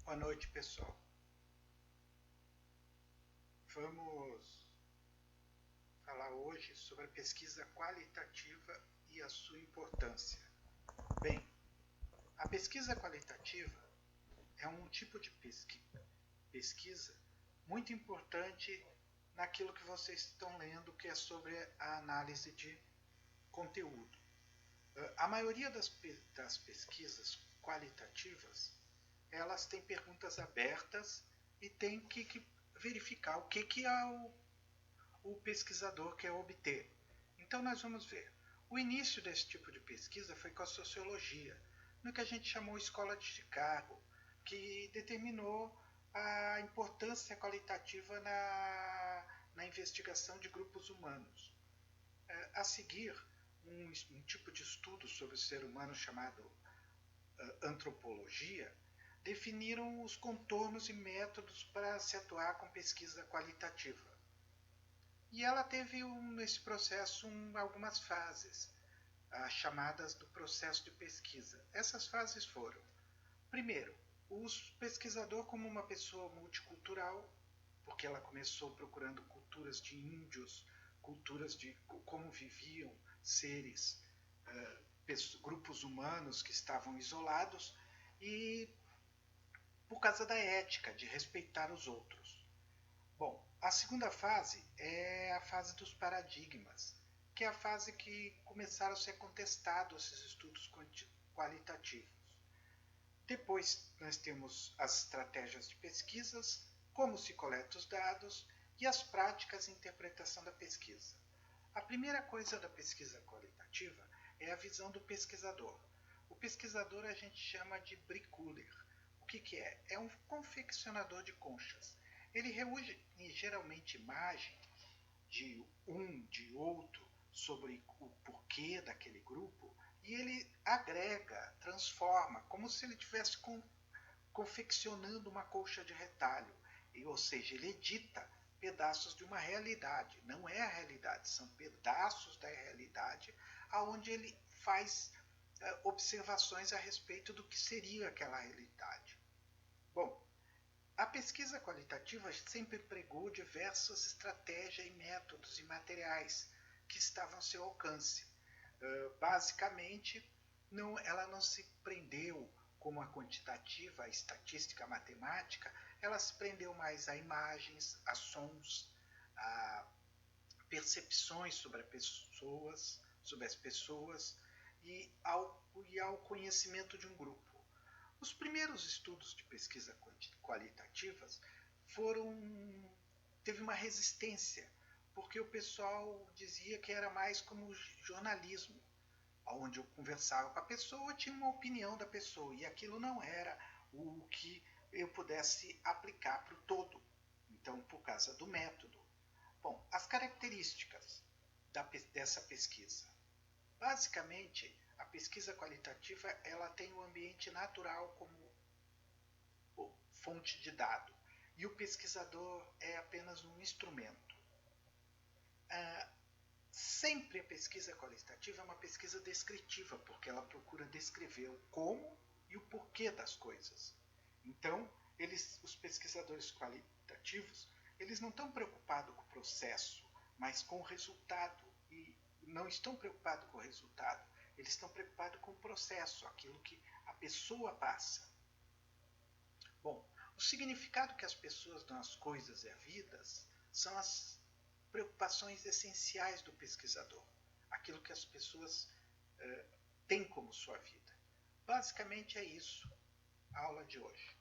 Boa noite, pessoal. Vamos falar hoje sobre a pesquisa qualitativa e a sua importância. Bem, a pesquisa qualitativa é um tipo de pesquisa muito importante naquilo que vocês estão lendo, que é sobre a análise de conteúdo. A maioria das pesquisas qualitativas, elas têm perguntas abertas e tem que verificar o que o pesquisador quer obter. Então nós vamos ver. O início desse tipo de pesquisa foi com a sociologia, no que a gente chamou Escola de Chicago, que determinou a importância qualitativa na investigação de grupos humanos. A seguir, um tipo de estudo sobre o ser humano chamado antropologia, definiram os contornos e métodos para se atuar com pesquisa qualitativa. E ela teve nesse processo algumas fases, as chamadas do processo de pesquisa. Essas fases foram: primeiro, o pesquisador como uma pessoa multicultural, porque ela começou procurando culturas de índios, culturas de como viviam seres, grupos humanos que estavam isolados, e por causa da ética, de respeitar os outros. Bom, a segunda fase é a fase dos paradigmas, que é a fase que começaram a ser contestados esses estudos qualitativos. Depois nós temos as estratégias de pesquisas, como se coleta os dados e as práticas de interpretação da pesquisa. A primeira coisa da pesquisa qualitativa é a visão do pesquisador. O pesquisador a gente chama de bricoleur. O que é? É um confeccionador de conchas. Ele reúne geralmente imagens de outro, sobre o porquê daquele grupo, e ele agrega, transforma, como se ele estivesse confeccionando uma colcha de retalho. Ou seja, ele edita pedaços de uma realidade. Não é a realidade, são pedaços da realidade onde ele faz observações a respeito do que seria aquela realidade. Bom, a pesquisa qualitativa sempre pregou diversas estratégias e métodos e materiais que estavam ao seu alcance. Basicamente, ela não se prendeu como a quantitativa, a estatística, a matemática, ela se prendeu mais a imagens, a sons, a percepções sobre as pessoas e ao conhecimento de um grupo. Os primeiros estudos de pesquisa qualitativas teve uma resistência, porque o pessoal dizia que era mais como jornalismo, onde eu conversava com a pessoa, tinha uma opinião da pessoa, e aquilo não era o que eu pudesse aplicar para o todo. Então, por causa do método. Bom, as características dessa pesquisa. Basicamente, a pesquisa qualitativa ela tem o ambiente natural como fonte de dado, e o pesquisador é apenas um instrumento. Sempre a pesquisa qualitativa é uma pesquisa descritiva, porque ela procura descrever o como e o porquê das coisas. Então, os pesquisadores qualitativos, eles não estão preocupados com o processo, mas com o resultado. E não estão preocupados com o resultado, eles estão preocupados com o processo, aquilo que a pessoa passa. Bom, o significado que as pessoas dão às coisas e à vida são as preocupações essenciais do pesquisador, aquilo que as pessoas têm como sua vida. Basicamente é isso a aula de hoje.